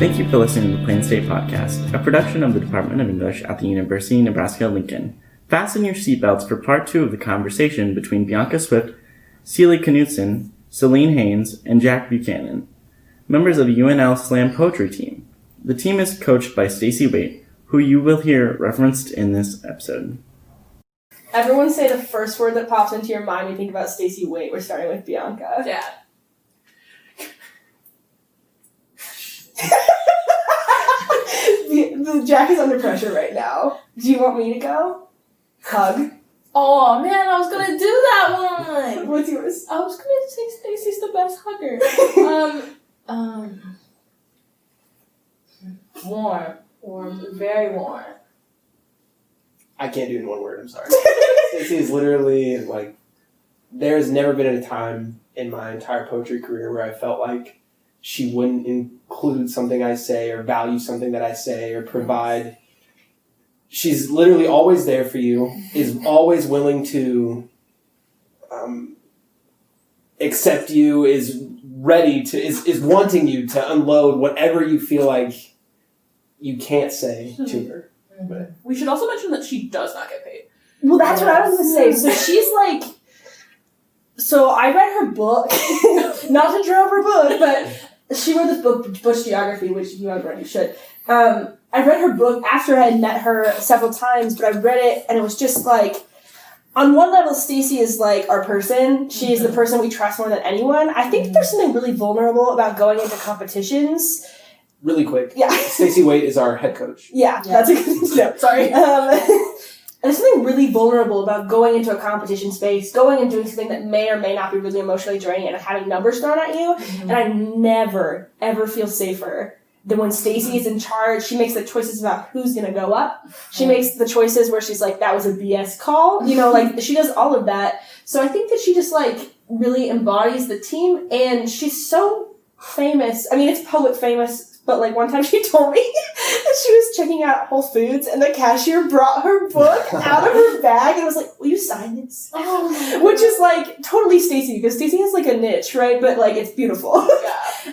Thank you for listening to the Plain State Podcast, a production of the Department of English at the University of Nebraska-Lincoln. Fasten your seatbelts for part 2 of the conversation between Bianca Swift, Celie Knudsen, Celine Haynes, and Jack Buchanan, members of the UNL Slam poetry team. The team is coached by Stacey Waite, who you will hear referenced in this episode. Everyone say the first word that pops into your mind when you think about Stacey Waite. We're starting with Bianca. Dad. Jack is under pressure right now. Do you want me to go? Hug. Oh man, I was gonna do that one. What's yours? I was gonna say Stacey's the best hugger. Warm, very warm. I can't do it in one word, I'm sorry. Stacey is literally, there's never been a time in my entire poetry career where I felt like she wouldn't include something I say or value something that I say or provide. She's literally always there for you, is always willing to accept you, is ready to, is wanting you to unload whatever you feel like you can't say to her. But We should also mention that she does not get paid. Well, that's what I was going to say. So she's like... So I read her book. Not to drop her book, but she wrote this book, Bush Geography, which if you haven't read, you should. I read her book after I had met her several times, but I read it and it was just like... On one level, Stacey is like our person. She is the person we trust more than anyone. I think there's something really vulnerable about going into competitions. really quick, Yeah. Stacey Waite is our head coach. Yeah, that's a good thing to know. Sorry. There's something really vulnerable about going into a competition space, going and doing something that may or may not be really emotionally draining and having numbers thrown at you. And I never, ever feel safer than when Stacey is in charge. She makes the choices about who's going to go up. She makes the choices where she's like, that was a BS call. You know, like, she does all of that. So I think that she just, like, really embodies the team. And she's so famous. I mean, it's poet famous. But, like, one time she told me that she was checking out Whole Foods and the cashier brought her book out of her bag and was like, will you sign this? Oh, Which is, like, totally Stacey because Stacey has, like, a niche, right? But, like, it's beautiful.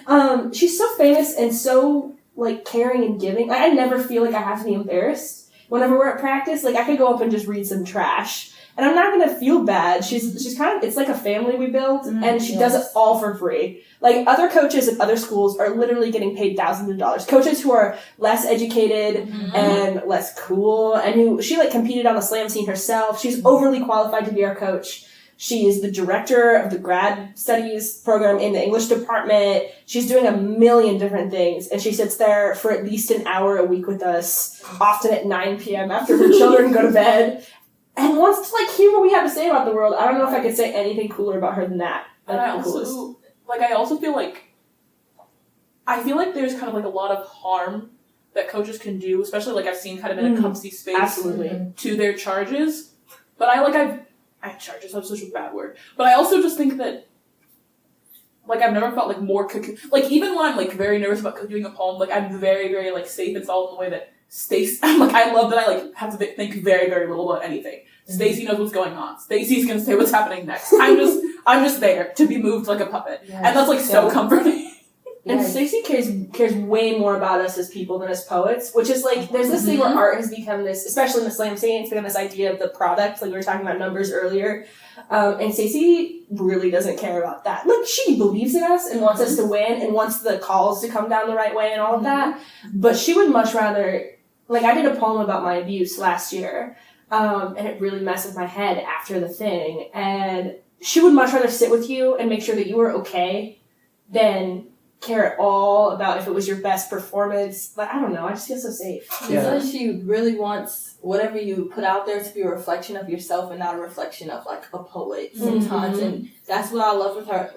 yeah. She's so famous and so, like, caring and giving. I never feel like I have to be embarrassed whenever we're at practice. Like, I could go up and just read some trash. And I'm not going to feel bad. She's kind of, it's like a family we built, and she does it all for free. Like, other coaches at other schools are literally getting paid thousands of dollars. Coaches who are less educated and less cool, and who, she, like, competed on the slam scene herself. She's overly qualified to be our coach. She is the director of the grad studies program in the English department. She's doing a million different things, and she sits there for at least an hour a week with us, often at 9 p.m. after her children go to bed. And wants to, like, hear what we have to say about the world. I don't know if I could say anything cooler about her than that. And I also feel like there's kind of, like, a lot of harm that coaches can do, especially, like, I've seen kind of in a comfy space. Absolutely. To their charges. But charges, that's such a bad word. But I also just think that, like, I've never felt, like, more like, even when I'm, like, very nervous about doing a poem, like, I'm very, very, like, safe and solid in the way that Stacey, I love that I, like, have to think very, very little about anything. Stacey knows what's going on. Stacey's gonna say what's happening next. I'm just there to be moved like a puppet. Yes. And that's, like, so comforting. And Stacey cares way more about us as people than as poets, which is, like, there's this thing where art has become this, especially in the slam scene, it's become this idea of the product, like we were talking about numbers earlier. And Stacey really doesn't care about that. Like, she believes in us and wants us to win and wants the calls to come down the right way and all of that. But she would much rather, like, I did a poem about my abuse last year, and it really messed with my head after the thing. And she would much rather sit with you and make sure that you were okay than care at all about if it was your best performance. Like, I don't know, I just feel so safe. Yeah. She really wants whatever you put out there to be a reflection of yourself and not a reflection of, like, a poet sometimes. And that's what I love with her.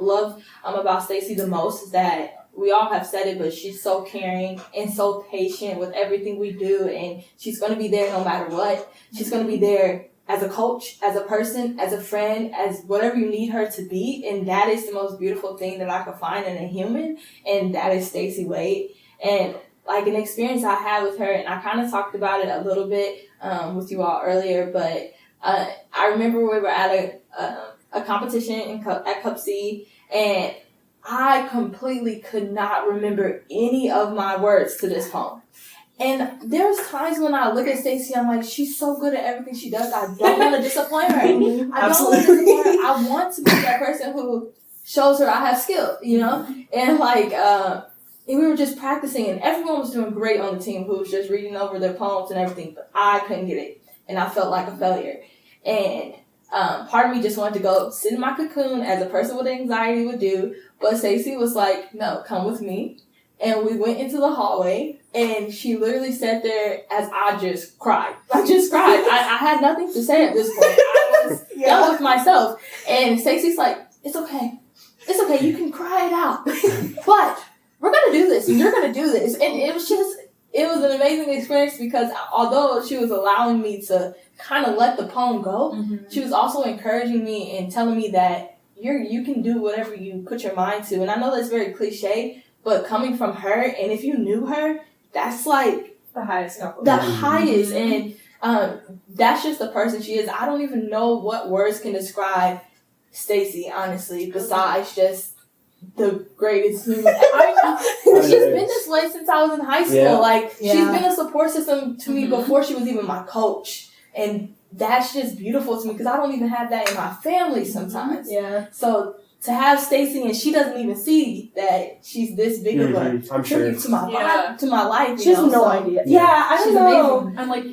About Stacey the most is that we all have said it, but she's so caring and so patient with everything we do, and she's going to be there no matter what. She's going to be there as a coach, as a person, as a friend, as whatever you need her to be, and that is the most beautiful thing that I could find in a human, and that is Stacey Waite. And, like, an experience I had with her, and I kind of talked about it a little bit with you all earlier, but I remember we were at a competition at Cup C, and I completely could not remember any of my words to this poem. And there's times when I look at Stacey, I'm like, she's so good at everything she does. I don't want to disappoint her. I don't want to disappoint her. I want to be that person who shows her I have skill, you know? And like, and we were just practicing, and everyone was doing great on the team who was just reading over their poems and everything, but I couldn't get it. And I felt like a failure. And part of me just wanted to go sit in my cocoon as a person with anxiety would do. But Stacey was like, no, come with me. And we went into the hallway, and she literally sat there as I just cried. I just cried. I had nothing to say at this point. I was done with myself. And Stacey's like, it's okay. It's okay. You can cry it out. But we're going to do this, and you're going to do this. And it was an amazing experience because although she was allowing me to kind of let the poem go, she was also encouraging me and telling me that you can do whatever you put your mind to. And I know that's very cliche, but coming from her, and if you knew her, that's like the highest compliment. The highest. And that's just the person she is. I don't even know what words can describe Stacey, honestly, besides just the greatest human. She's been this way since I was in high school. Yeah. She's been a support system to me before she was even my coach. And that's just beautiful to me because I don't even have that in my family sometimes. Yeah. So to have Stacey, and she doesn't even see that she's this big of a tribute to my to my life. She has no idea. Yeah, I don't know. Amazing. I'm like,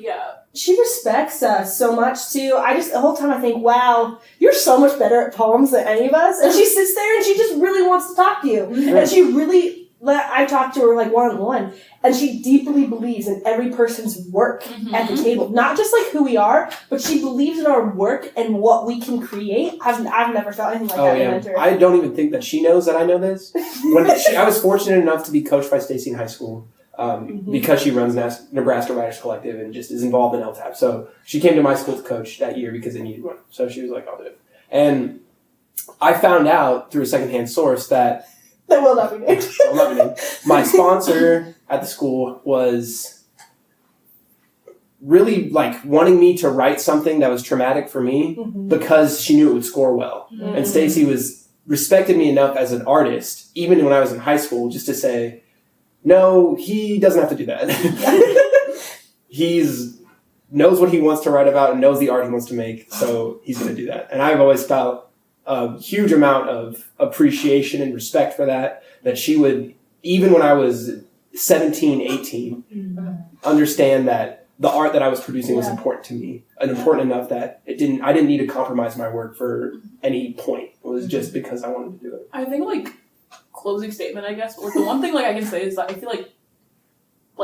She respects us so much too. The whole time I think, wow, you're so much better at poems than any of us. And she sits there and she just really wants to talk to you. And she really, I talked to her like one-on-one, and she deeply believes in every person's work at the table. Not just like who we are, but she believes in our work and what we can create. I've never felt anything like that in a mentor. I don't even think that she knows that I know this. I was fortunate enough to be coached by Stacey in high school. Because she runs Nebraska Writers Collective and just is involved in LTAP. So she came to my school to coach that year because they needed one. So she was like, I'll do it. And I found out through a secondhand source that That will not be named. My sponsor at the school was really like wanting me to write something that was traumatic for me because she knew it would score well. And Stacey respected me enough as an artist, even when I was in high school, just to say, no, he doesn't have to do that. He's knows what he wants to write about and knows the art he wants to make, so he's going to do that. And I've always felt a huge amount of appreciation and respect for that she would, even when I was 17, 18, understand that the art that I was producing was important to me, and important enough that I didn't need to compromise my work for any point. It was just because I wanted to do it. I think like closing statement, I guess. But like the one thing like I can say is that I feel like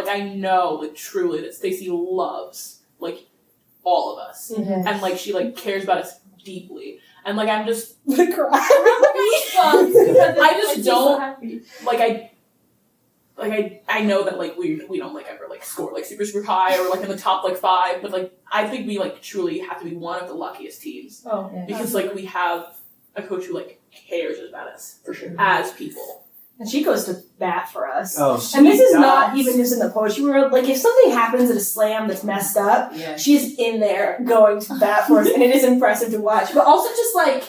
I know like truly that Stacey loves like all of us, and like she like cares about us deeply, and like I'm just cry. I just don't I know that like we don't like ever like score like super high or like in the top like 5, but like I think we like truly have to be one of the luckiest teams because like we have a coach who like cares about us for sure as people, and she goes to bat for us. And this is not even just in the poetry world. Like if something happens at a slam that's messed up, she's in there going to bat for us, and it is impressive to watch. But also just like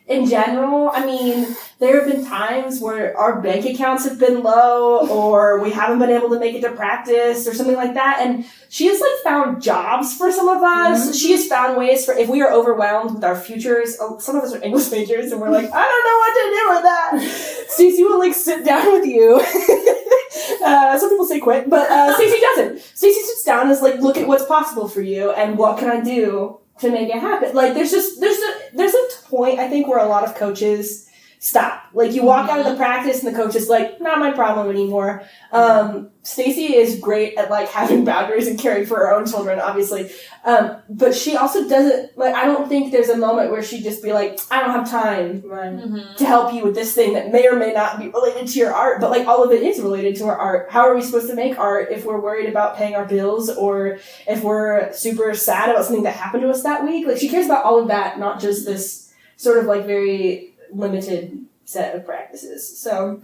in general, I mean, there have been times where our bank accounts have been low or we haven't been able to make it to practice or something like that. And she has like found jobs for some of us. She has found ways for if we are overwhelmed with our futures. Some of us are English majors and we're like, I don't know what to do with that. Stacey will like sit down with you. Some people say quit, but Stacey doesn't. Stacey sits down and is like, look at what's possible for you and what can I do to make it happen. Like there's a point I think where a lot of coaches stop. Like you walk out of the practice and the coach is like, not my problem anymore. Stacey is great at like having boundaries and caring for her own children, obviously. But she also doesn't like, I don't think there's a moment where she'd just be like, I don't have time to help you with this thing that may or may not be related to your art, but like all of it is related to our art. How are we supposed to make art if we're worried about paying our bills or if we're super sad about something that happened to us that week? Like she cares about all of that, not just this sort of like very limited set of practices. So,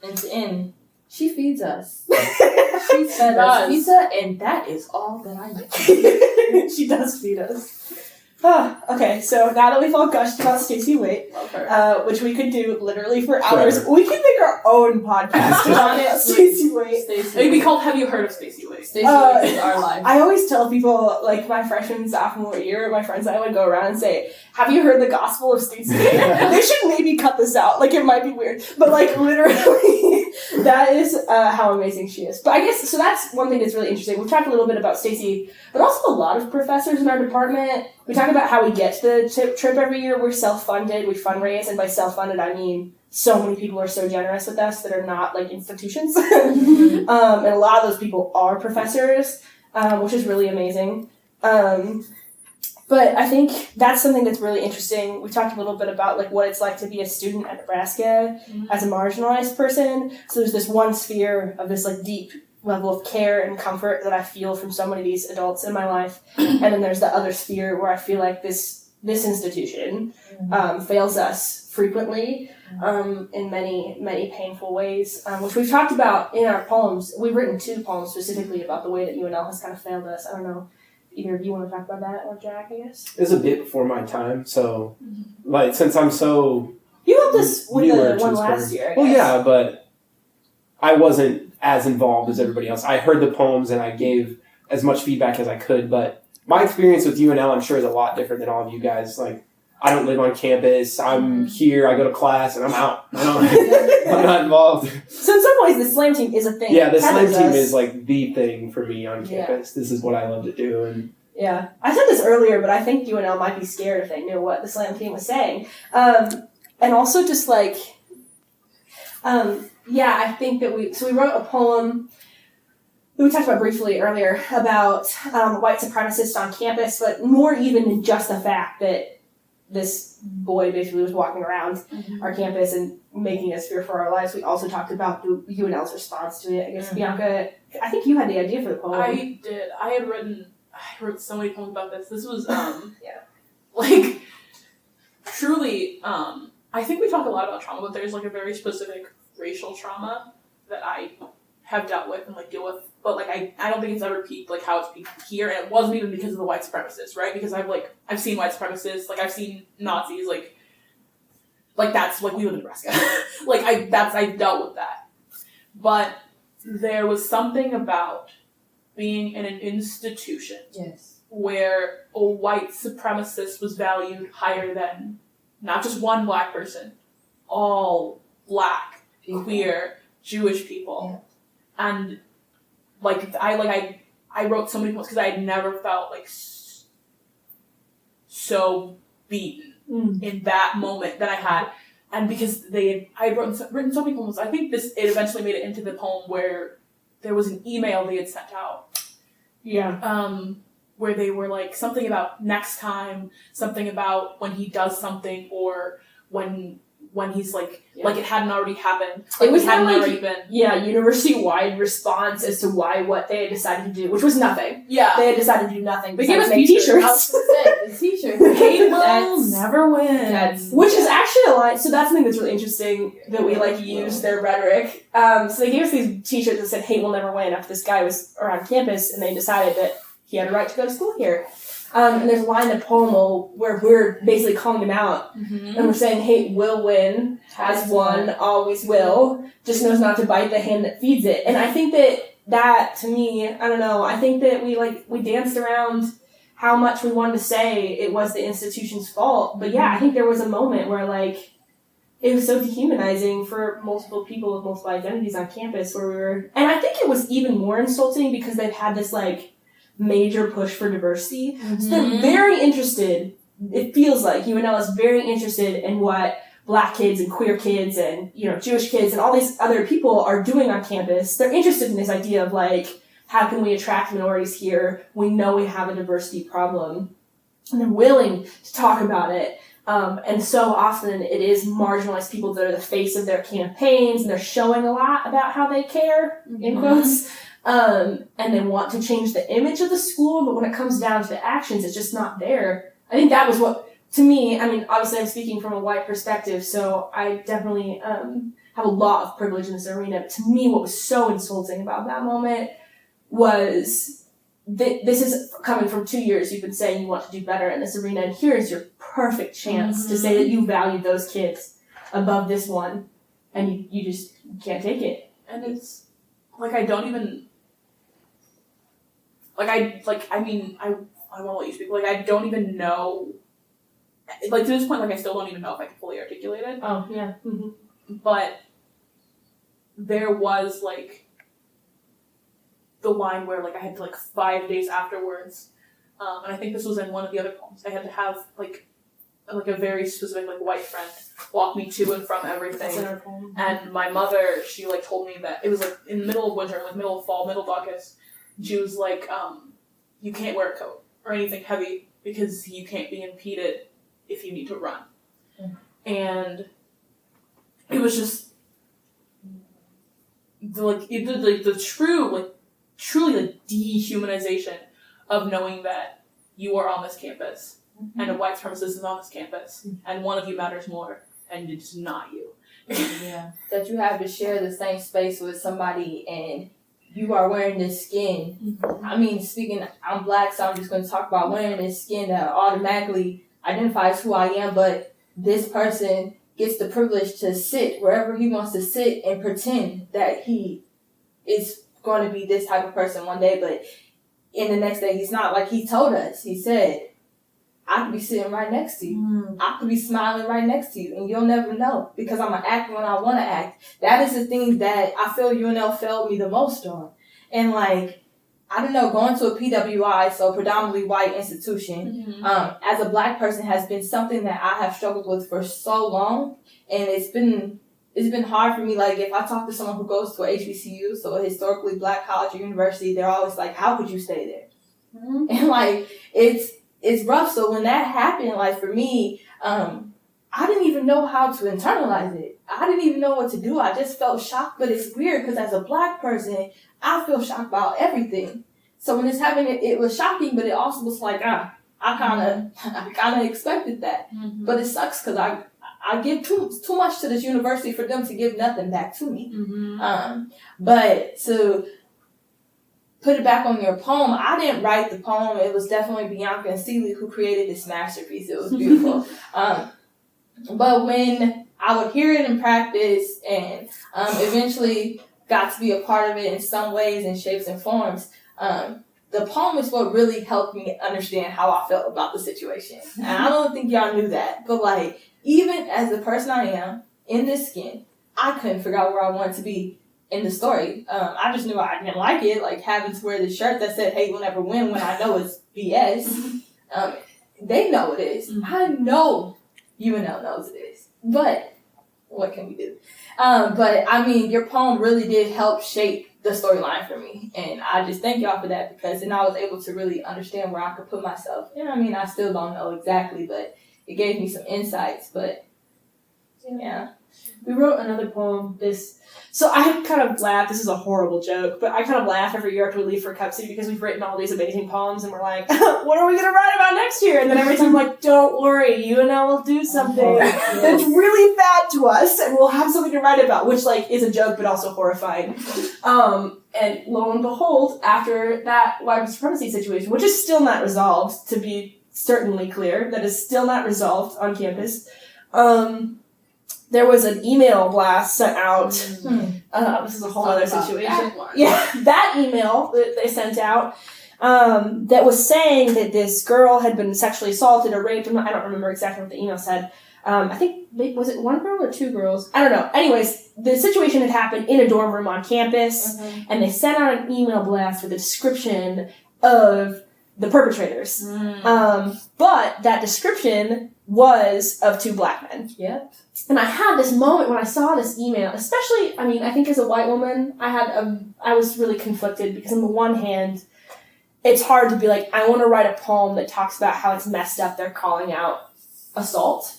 and to end, she feeds us. She fed us pizza, and that is all that I know. She does feed us. Okay, so now that we've all gushed about Stacey Waite, Love her. which we could do literally for hours, Forever. we can make our own podcast on it. Stacey Waite. It'd be called Have You Heard of Stacey Waite? Stacey Waite is our life. I always tell people, like my freshman, sophomore year, my friends and I would go around and say, have you heard the gospel of Stacey Waite? They should maybe cut this out. Like, it might be weird. But, like, literally, that is how amazing she is. But I guess, so that's one thing that's really interesting. We've talked a little bit about Stacey, but also a lot of professors in our department. We talk about how we get to the trip every year. We're self-funded. We fundraise. And by self-funded, I mean so many people are so generous with us that are not, like, institutions. And a lot of those people are professors, which is really amazing. But I think that's something that's really interesting. We talked a little bit about like what it's like to be a student at Nebraska as a marginalized person. So there's this one sphere of this like deep level of care and comfort that I feel from so many of these adults in my life. And then there's the other sphere where I feel like this institution fails us frequently in many, many painful ways, which we've talked about in our poems. We've written 2 poems specifically about the way that UNL has kind of failed us. I don't know. Either of you want to talk about that, or Jack, I guess? It was a bit before my time, so, like, since I'm so... You helped us with newer the one to last this year, I guess. Well, yeah, but I wasn't as involved as everybody else. I heard the poems and I gave as much feedback as I could, but my experience with UNL, I'm sure, is a lot different than all of you guys. Like, I don't live on campus. I'm here. I go to class, and I'm out. I'm not involved. So in some ways, the Slam team is a thing. Yeah, the Slam Tether's team us. is like the thing for me on campus. This is what I love to do. And Yeah. I said this earlier, but I think UNL might be scared if they knew what the Slam team was saying. And also just like, I think that we wrote a poem that we talked about briefly earlier about white supremacists on campus, but more even than just the fact that this boy basically was walking around our campus and making us fear for our lives. We also talked about the UNL's response to it. I guess, Bianca, I think you had the idea for the poem. I did. I wrote so many poems about this. This was, like, truly, I think we talk a lot about trauma, but there's, like, a very specific racial trauma that I have dealt with and, like, deal with. But, like, I don't think it's ever peaked, like, how it's peaked here. And it wasn't even because of the white supremacists, right? Because I've seen white supremacists, like, I've seen Nazis, like that's, like, we live in Nebraska. Like, I dealt with that. But there was something about being in an institution where a white supremacist was valued higher than not just one black person, all black, queer, Jewish people. Yeah. And I wrote so many poems because I had never felt like so beaten in that moment that I had. And because I had written so many poems, I think it eventually made it into the poem where there was an email they had sent out. Yeah. Where they were like something about next time, something about when he does something, or when he's like it hadn't already happened. Like, it was hadn't not already been. Yeah, university-wide response as to what they had decided to do, which was nothing. Yeah. They had decided to do nothing. They gave us t-shirts. I was going to say, the t-shirts. Hate will never win. Which is actually a line. So that's something that's really interesting that we use their rhetoric. So they gave us these t-shirts that said "Hate will never win" after this guy was around campus, and they decided that he had a right to go to school here. And there's a line in the poem where we're basically calling him out, and we're saying hate will win, has won, always will, just knows not to bite the hand that feeds it. And I think that to me, I don't know, I think that we danced around how much we wanted to say it was the institution's fault. But yeah, I think there was a moment where it was so dehumanizing for multiple people with multiple identities on campus and I think it was even more insulting because they've had this major push for diversity. So they're very interested, it feels like UNL is very interested in what black kids and queer kids and Jewish kids and all these other people are doing on campus. They're interested in this idea of how can we attract minorities here? We know we have a diversity problem, and they're willing to talk about it. And so often it is marginalized people that are the face of their campaigns, and they're showing a lot about how they care, in quotes. And they want to change the image of the school, but when it comes down to the actions, it's just not there. I think that was what, to me, I mean, obviously I'm speaking from a white perspective, so I definitely have a lot of privilege in this arena. But to me, what was so insulting about that moment was this is coming from 2 years you've been saying you want to do better in this arena, and here's your perfect chance to say that you value those kids above this one, and you just can't take it. And it's like I don't even I want to let you speak. Like I don't even know. Like to this point, like I still don't even know if I can fully articulate it. Oh yeah. But there was like the line where like I had to like 5 days afterwards, and I think this was in one of the other poems. I had to have like a very specific like white friend walk me to and from everything. And my mother, she like told me that it was like in the middle of winter, like middle of fall, middle of August. She was like, you can't wear a coat or anything heavy because you can't be impeded if you need to run. And it was just the truly like dehumanization of knowing that you are on this campus and a white supremacist is on this campus and one of you matters more and it's not you. Yeah. That you have to share the same space with somebody and you are wearing this skin. I mean, I'm black, so I'm just going to talk about wearing this skin that automatically identifies who I am, but this person gets the privilege to sit wherever he wants to sit and pretend that he is going to be this type of person one day, but in the next day he's not. Like he told us, he said, I could be sitting right next to you. I could be smiling right next to you, and you'll never know because I'm going to act when I want to act. That is the thing that I feel UNL failed me the most on. And like, I don't know, going to a PWI, so predominantly white institution, as a black person has been something that I have struggled with for so long, and it's been hard for me. Like if I talk to someone who goes to a HBCU, so a historically black college or university, they're always like, how could you stay there? And like, it's rough. So when that happened, like for me, I didn't even know how to internalize it. I didn't even know what to do. I just felt shocked, but it's weird because as a black person, I feel shocked about everything. So when this happened, it was shocking, but it also was like, I kind of expected that. But it sucks because I give too much to this university for them to give nothing back to me. But to put it back on your poem, I didn't write the poem. It was definitely Bianca and Celie who created this masterpiece. It was beautiful. But when I would hear it in practice and eventually got to be a part of it in some ways and shapes and forms, the poem is what really helped me understand how I felt about the situation. And I don't think y'all knew that, but like, even as the person I am in this skin, I couldn't figure out where I wanted to be in the story. I just knew I didn't like it, like having to wear this shirt that said, hey, we'll never win, when I know it's BS. They know it is. I know UNL knows it is. But what can we do? But I mean, your poem really did help shape the storyline for me. And I just thank y'all for that because then I was able to really understand where I could put myself. And I mean, I still don't know exactly, but it gave me some insights. But yeah. We wrote another poem so I kind of laugh, this is a horrible joke, but I kind of laugh every year after we leave for Cup City because we've written all these amazing poems and we're like, what are we going to write about next year? And then every time I'm like, don't worry, UNL will do something that's really bad to us and we'll have something to write about, which like is a joke but also horrifying. And lo and behold, after that white supremacy situation, which is still not resolved, to be certainly clear, that is still not resolved on campus, there was an email blast sent out. This is a whole other situation. That email that they sent out that was saying that this girl had been sexually assaulted or raped. I don't remember exactly what the email said. I think, was it one girl or two girls? I don't know. Anyways, the situation had happened in a dorm room on campus, and they sent out an email blast with a description of the perpetrators. But that description was of two black men. Yep. And I had this moment when I saw this email, especially, I mean, I think as a white woman, I was really conflicted because on the one hand, it's hard to be like, I want to write a poem that talks about how it's messed up they're calling out assault.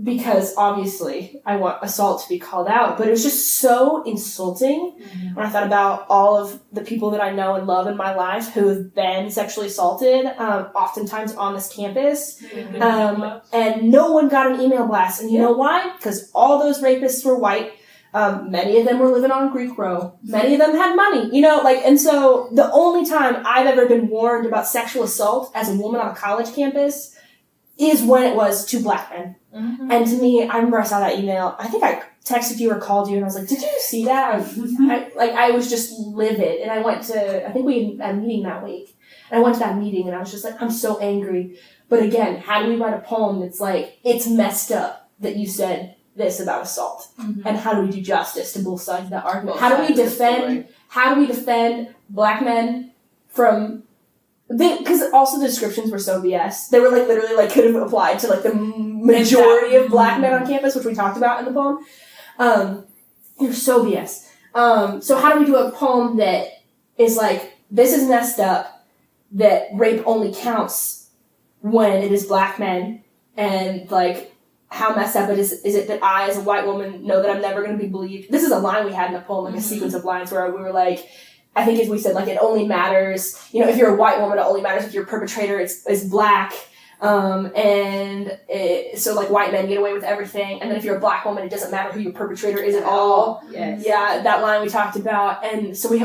Because obviously I want assault to be called out, but it was just so insulting when I thought about all of the people that I know and love in my life who have been sexually assaulted, oftentimes on this campus, and no one got an email blast. And you know why? Because all those rapists were white. Many of them were living on Greek Row. Many of them had money, you know, like, and so the only time I've ever been warned about sexual assault as a woman on a college campus is when it was 2 black men. Mm-hmm. And to me, I remember I saw that email. I think I texted you or called you and I was like, did you see that? I was just livid. And I went to, I think we had a meeting that week. And I went to that meeting and I was just like, I'm so angry. But again, how do we write a poem that's like, it's messed up that you said this about assault? Mm-hmm. And how do we do justice to both sides of that argument? Both How do we sides of the defend, how do we defend black men from, because also the descriptions were so BS. They were like literally like could have applied to like the majority of black men on campus, which we talked about in the poem. They're so BS. So how do we do a poem that is like, this is messed up, that rape only counts when it is black men, and like, how messed up is it that I, as a white woman, know that I'm never going to be believed? This is a line we had in the poem, like a sequence of lines where we were like, I think as we said, like, it only matters, you know, if you're a white woman, it only matters if your perpetrator is black. So like white men get away with everything. And then if you're a black woman, it doesn't matter who your perpetrator is at all. Yes. Yeah, that line we talked about. And so we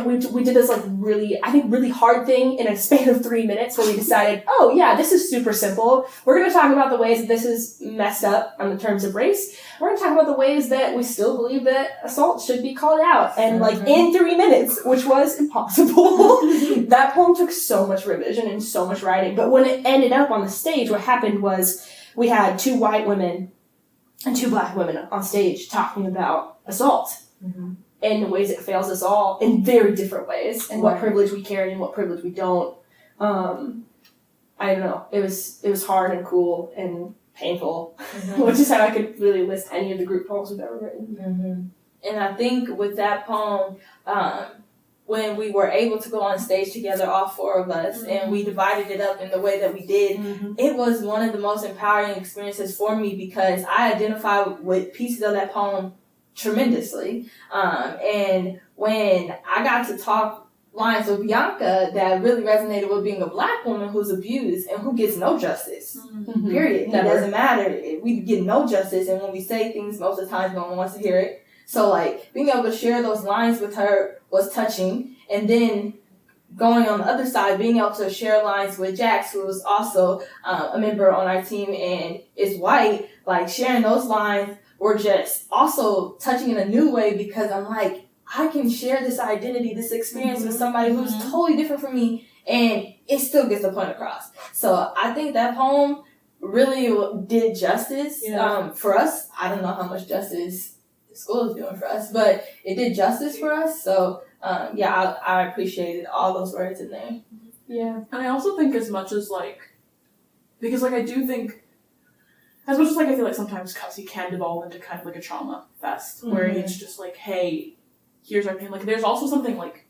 did this like really hard thing in a span of 3 minutes where we decided, oh yeah, this is super simple. We're going to talk about the ways that this is messed up in terms of race. We're going to talk about the ways that we still believe that assault should be called out. And like in 3 minutes, which was impossible, that poem took so much revision and so much writing. But when it ended up on the stage, what happened was we had 2 white women and 2 black women on stage talking about assault in ways it fails us all in very different ways, and what privilege we carry and what privilege we don't. I don't know. It was hard and cool and painful, which is how I could really list any of the group poems we've ever written. And I think with that poem, when we were able to go on stage together, all 4 of us, and we divided it up in the way that we did, it was one of the most empowering experiences for me because I identify with pieces of that poem tremendously. And when I got to talk lines with Bianca that really resonated with being a black woman who's abused and who gets no justice, period. Never. It doesn't matter. We get no justice, and when we say things, most of the time no one wants to hear it. So, like, being able to share those lines with her was touching. And then going on the other side, being able to share lines with Jax, who was also a member on our team and is white, like, sharing those lines were just also touching in a new way because I'm like, I can share this identity, this experience with somebody who's totally different from me, and it still gets the point across. So I think that poem really did justice for us. I don't know how much justice the school is doing for us, but it did justice for us. So I appreciated all those words in there. Yeah. And I also think as much as like, because like I do think, as much as like I feel like sometimes Cussy can devolve into kind of like a trauma fest where it's just like, hey, here's our pain. Like there's also something like,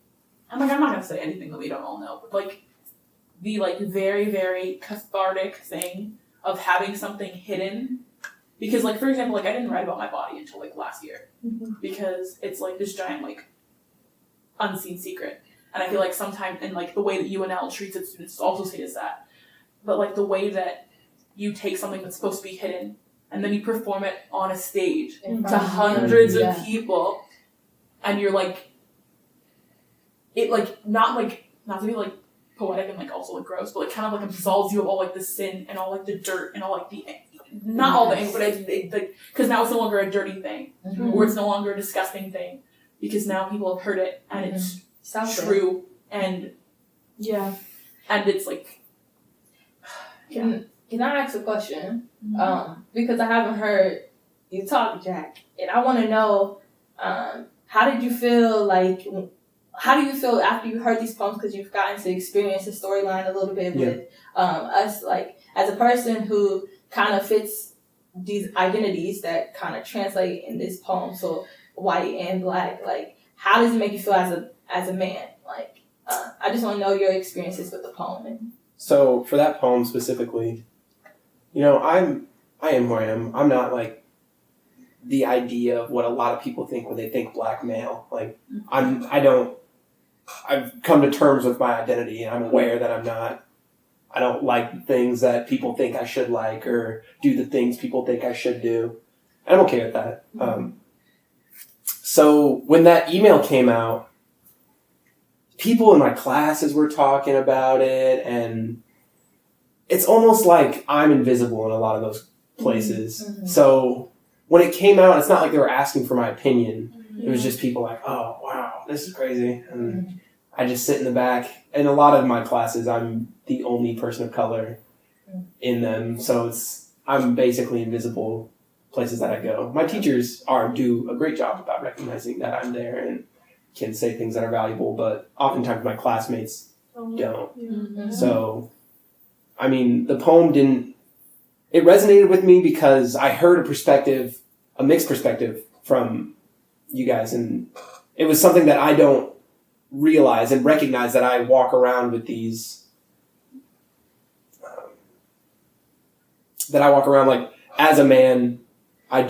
I'm not gonna say anything that we don't all know, but like the like very, very cathartic thing of having something hidden. Because like, for example, like I didn't write about my body until like last year because it's like this giant like unseen secret. And I feel like sometimes, and like the way that UNL treats its students also sees that, but like the way that you take something that's supposed to be hidden and then you perform it on a stage to hundreds of people, and you're like, it like, not to be like poetic and like also like gross, but like kind of like absolves you of all like the sin and all like the dirt and all like the, not all the anger, but it's like, because now it's no longer a dirty thing or it's no longer a disgusting thing because now people have heard it and it's true and and it's like, Can I ask a question? Because I haven't heard you talk, Jack, and I want to know, how do you feel after you heard these poems, because you've gotten to experience the storyline a little bit with us, like, as a person who kind of fits these identities that kind of translate in this poem, so white and black, like, how does it make you feel as a man? Like, I just want to know your experiences with the poem. So for that poem specifically, you know, I am who I am. I'm not like the idea of what a lot of people think when they think black male. Like I've come to terms with my identity and I'm aware that I don't like the things that people think I should like or do the things people think I should do. And I'm okay with that. So when that email came out, people in my classes were talking about it, and it's almost like I'm invisible in a lot of those places. Mm-hmm. So when it came out, it's not like they were asking for my opinion. It was just people like, oh, wow, this is crazy. And I just sit in the back. In a lot of my classes, I'm the only person of color in them. So I'm basically invisible places that I go. My teachers do a great job about recognizing that I'm there and can say things that are valuable, but oftentimes my classmates don't. Mm-hmm. So, I mean, the poem it resonated with me because I heard a mixed perspective from you guys, and it was something that I don't realize and recognize, that I walk around with these, that I walk around like, as a man, I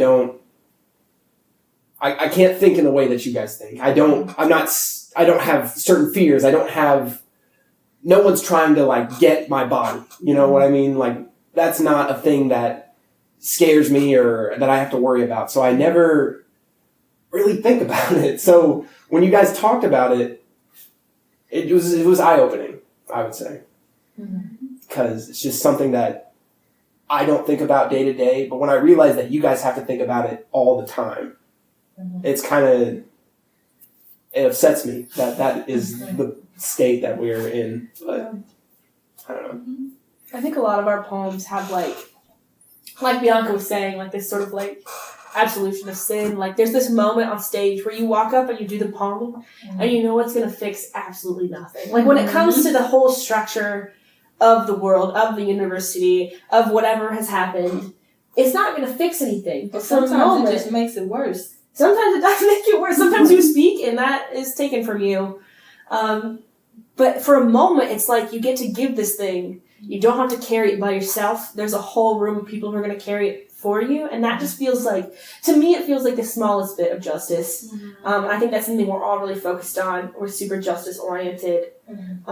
can't think in the way that you guys think. I don't have certain fears. No one's trying to like get my body. You know what I mean? Like, that's not a thing that scares me or that I have to worry about. So I never really think about it. So when you guys talked about it, it was eye-opening, I would say. Because it's just something that I don't think about day to day. But when I realize that you guys have to think about it all the time, it's kind of, it upsets me that is the state that we're in. But I don't know. I think a lot of our poems have like Bianca was saying, like this sort of like absolution of sin. Like there's this moment on stage where you walk up and you do the poem and you know it's going to fix absolutely nothing. Like when it comes to the whole structure of the world, of the university, of whatever has happened, it's not going to fix anything. But sometimes it just makes it worse. Sometimes it does make it worse. Sometimes you speak and that is taken from you. But for a moment, it's like you get to give this thing. You don't have to carry it by yourself. There's a whole room of people who are going to carry it for you. And that just feels like, to me, it feels like the smallest bit of justice. I think that's something we're all really focused on. We're super justice oriented. And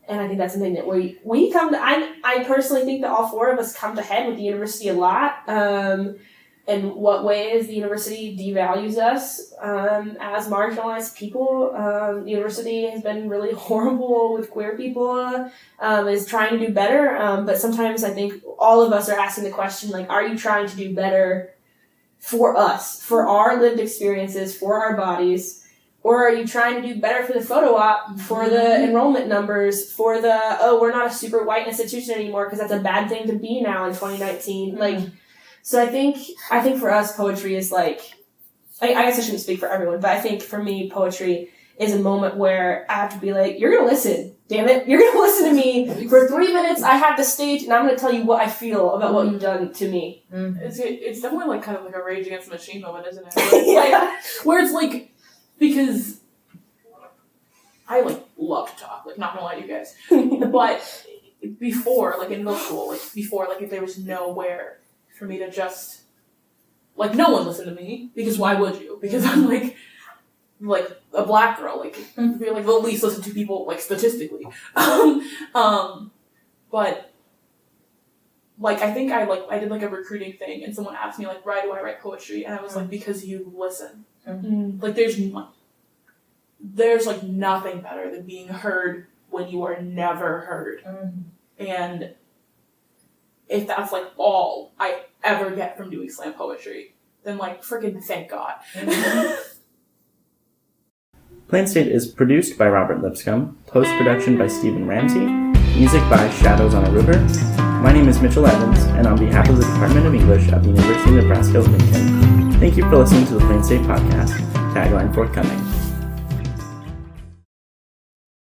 I think that's something that we come to, I personally think that all four of us come to head with the university a lot. In what ways the university devalues us as marginalized people. The university has been really horrible with queer people, is trying to do better. But sometimes I think all of us are asking the question, like, are you trying to do better for us, for our lived experiences, for our bodies? Or are you trying to do better for the photo op, for the enrollment numbers, for we're not a super white institution anymore because that's a bad thing to be now in 2019. Like, so I think for us, poetry is like, I guess I shouldn't speak for everyone, but I think for me, poetry is a moment where I have to be like, you're going to listen, damn it. You're going to listen to me for 3 minutes. I have the stage and I'm going to tell you what I feel about what you've done to me. It's definitely like kind of like a Rage Against the Machine moment, isn't it? Where it's like, because I like love to talk, like not gonna lie to you guys, but before, like in middle school, like before, like if there was nowhere for me to just, like no one listened to me, because why would you? Because I'm like a black girl, like you're like the least listened to people, like statistically. But like I think I did like a recruiting thing, and someone asked me like, why do I write poetry? And I was like, because you listen. Like there's like nothing better than being heard when you are never heard. And if that's like all I ever get from doing slam poetry, then like freaking thank God. Plain State is produced by Robert Lipscomb, post-production by Stephen Ramsey, music by Shadows on a River. My name is Mitchell Evans, and on behalf of the Department of English at the University of Nebraska-Lincoln, thank you for listening to the Plain State Podcast. Tagline forthcoming.